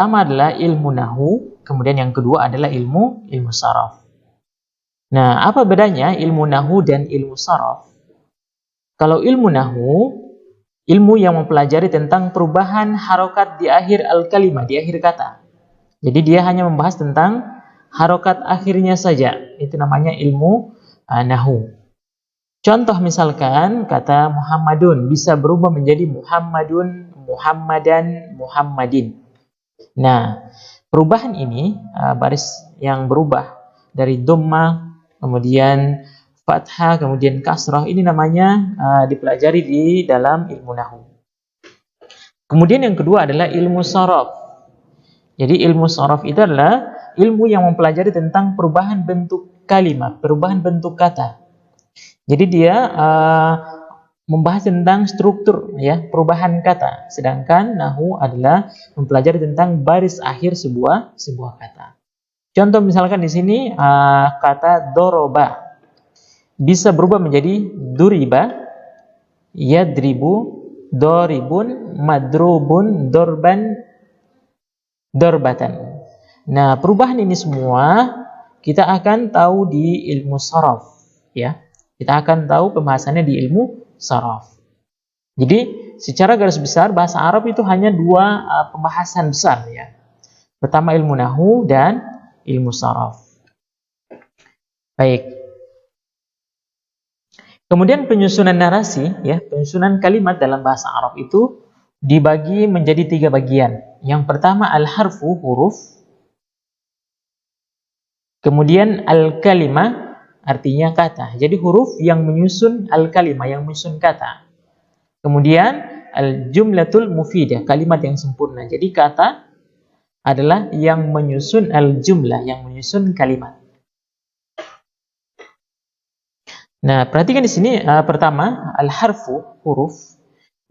pertama adalah ilmu nahu, kemudian yang kedua adalah ilmu saraf. Nah, apa bedanya ilmu nahu dan ilmu saraf? Kalau ilmu nahu, ilmu yang mempelajari tentang perubahan harokat di akhir al-kalimah, di akhir kata. Jadi dia hanya membahas tentang harokat akhirnya saja. Itu namanya ilmu nahu. Contoh misalkan kata Muhammadun bisa berubah menjadi Muhammadun, Muhammadan, Muhammadin. Nah, perubahan ini, baris yang berubah dari dhamma, kemudian fathah, kemudian kasrah, ini namanya dipelajari di dalam ilmu nahwu. Kemudian yang kedua adalah ilmu saraf. Jadi ilmu saraf itu adalah ilmu yang mempelajari tentang perubahan bentuk kalimat, perubahan bentuk kata. Jadi dia membahas tentang struktur, ya, perubahan kata. Sedangkan nahwu adalah mempelajari tentang baris akhir sebuah kata. Contoh misalkan di sini kata doroba bisa berubah menjadi duriba, yadribu, doribun, madrubun, dorban, dorbatan. Nah, perubahan ini semua kita akan tahu di ilmu saraf, ya. Kita akan tahu pembahasannya di ilmu saraf. Jadi, secara garis besar bahasa Arab itu hanya dua pembahasan besar, ya. Pertama ilmu nahwu dan ilmu saraf. Baik. Kemudian penyusunan narasi, ya, penyusunan kalimat dalam bahasa Arab itu dibagi menjadi 3 bagian. Yang pertama al-harfu, huruf. Kemudian al-kalimah, artinya kata. Jadi huruf yang menyusun al-kalimah, yang menyusun kata. Kemudian al-jumlatul mufidah, kalimat yang sempurna. Jadi kata adalah yang menyusun al-jumlah, yang menyusun kalimat. Nah, perhatikan di sini pertama al-harfu, huruf.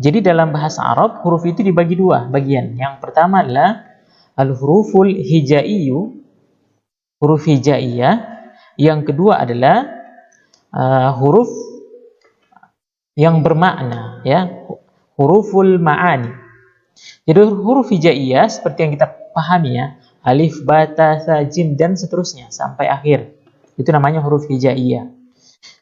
Jadi dalam bahasa Arab huruf itu dibagi 2 bagian. Yang pertama adalah al-huruful hijaiyu, huruf hijaiyah. Yang kedua adalah huruf yang bermakna, ya, huruful ma'ani. Jadi huruf hijaiyah seperti yang kita pahami, ya, alif, ba, ta, sa, jim dan seterusnya sampai akhir. Itu namanya huruf hijaiyah.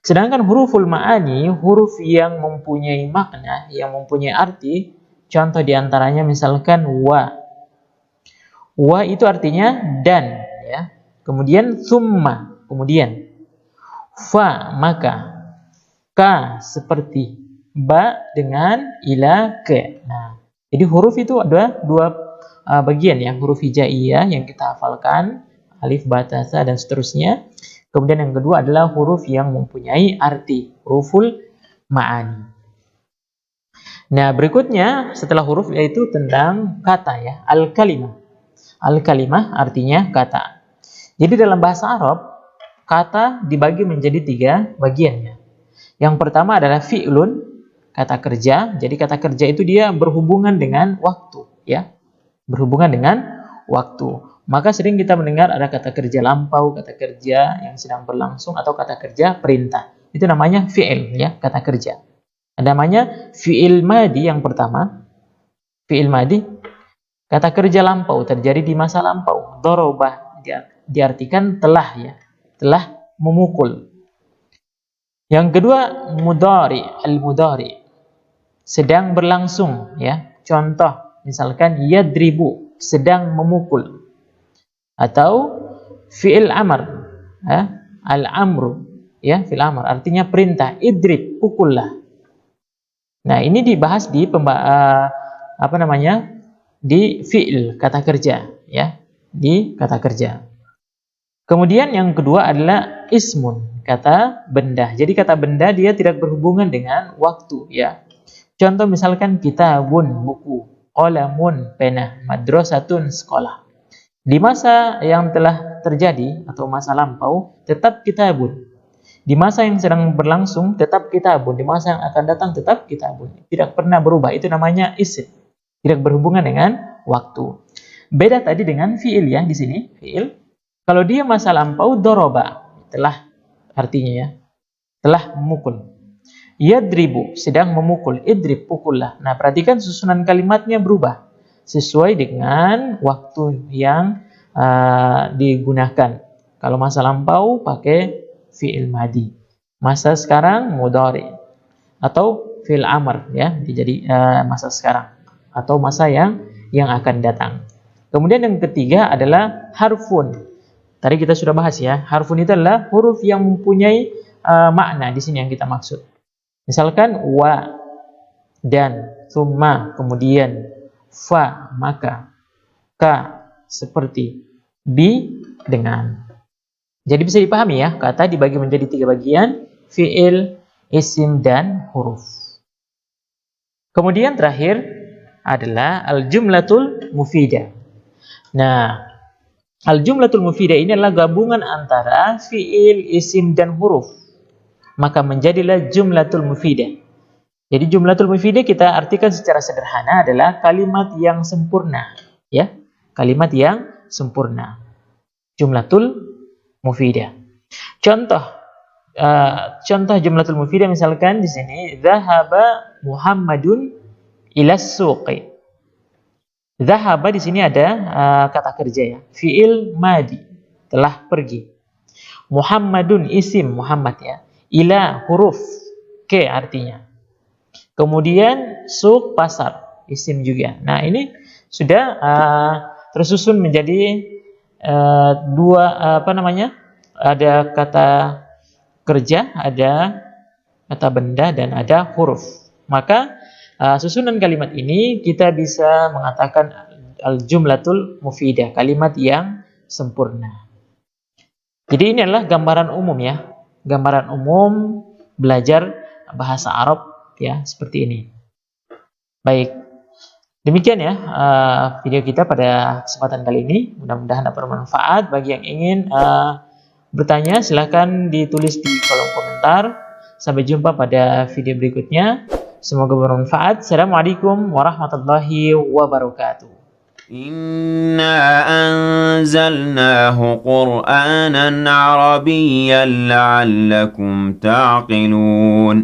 Sedangkan huruful ma'ani, huruf yang mempunyai makna, yang mempunyai arti. Contoh diantaranya misalkan wa. Wa itu artinya dan, ya. Kemudian summa, kemudian fa, maka, ka, seperti, ba, dengan, ila, ke. Nah, jadi huruf itu ada 2 bagian, ya, huruf hijaiyah yang kita hafalkan, alif, ba, ta, sa dan seterusnya. Kemudian yang kedua adalah huruf yang mempunyai arti, huruful ma'ani. Nah, berikutnya setelah huruf yaitu tentang kata, ya, al-kalimah. Al-kalimah artinya kata. Jadi dalam bahasa Arab kata dibagi menjadi 3 bagiannya. Yang pertama adalah fi'lun, kata kerja. Jadi kata kerja itu dia berhubungan dengan waktu, ya. Berhubungan dengan waktu. Maka sering kita mendengar ada kata kerja lampau, kata kerja yang sedang berlangsung, atau kata kerja perintah. Itu namanya fi'il, ya, kata kerja. Ada namanya fi'il madi yang pertama. Fi'il madi, kata kerja lampau, terjadi di masa lampau. Dorobah, diartikan telah, ya, telah memukul. Yang kedua mudhari, al-mudhari, sedang berlangsung, ya. Contoh misalkan yadribu, sedang memukul. Atau fi'il amr, ya, al-amru, ya, fi'il amr artinya perintah, idrib, pukullah. Nah, ini dibahas di di fi'il, kata kerja, ya, di kata kerja. Kemudian yang kedua adalah ismun, kata benda. Jadi kata benda dia tidak berhubungan dengan waktu, ya. Contoh misalkan kitabun, buku, qalamun, pena, madrasatun, sekolah. Di masa yang telah terjadi atau masa lampau tetap kitabun. Di masa yang sedang berlangsung tetap kitabun. Di masa yang akan datang tetap kitabun. Tidak pernah berubah. Itu namanya isim. Tidak berhubungan dengan waktu. Beda tadi dengan fi'il, ya, di sini fi'il. Kalau dia masa lampau doroba, telah artinya, ya, telah memukul. Yadribu, sedang memukul. Idrib, pukullah. Nah, perhatikan susunan kalimatnya berubah. sesuai dengan waktu yang digunakan. Kalau masa lampau pakai fi'il madi, masa sekarang mudhari, atau fi'il amr ya, jadi masa sekarang atau masa yang akan datang. Kemudian yang ketiga adalah harfun. Tadi kita sudah bahas ya, harfun itu adalah huruf yang mempunyai makna di sini yang kita maksud. Misalkan wa, dan, summa, kemudian, fa, maka, ka, seperti, bi, dengan. Jadi bisa dipahami ya, kata dibagi menjadi 3 bagian, fi'il, isim, dan huruf. Kemudian terakhir adalah al-jumlatul mufidah. Nah, al-jumlatul mufidah ini adalah gabungan antara fi'il, isim, dan huruf. Maka menjadilah jumlatul mufidah. Jadi jumlatul mufidah kita artikan secara sederhana adalah kalimat yang sempurna, ya. Kalimat yang sempurna. Jumlatul mufidah. Contoh jumlatul mufidah misalkan di sini dhahaba Muhammadun ilas suqi. Dhahaba di sini ada kata kerja ya, fiil madi, telah pergi. Muhammadun isim Muhammad ya. Ila huruf ke artinya. Kemudian suq pasar, isim juga. Nah, ini sudah tersusun menjadi ada kata kerja, ada kata benda, dan ada huruf. Maka susunan kalimat ini kita bisa mengatakan al-jumlatul mufidah, kalimat yang sempurna. Jadi ini adalah gambaran umum ya, gambaran umum belajar bahasa Arab ya, seperti ini. Baik, demikian ya video kita pada kesempatan kali ini. Mudah-mudahan dapat bermanfaat. Bagi yang ingin bertanya, silahkan ditulis di kolom komentar. Sampai jumpa pada video berikutnya. Semoga bermanfaat. Assalamualaikum warahmatullahi wabarakatuh. إنا أنزلناه قرآنا عربيا لعلكم تعقلون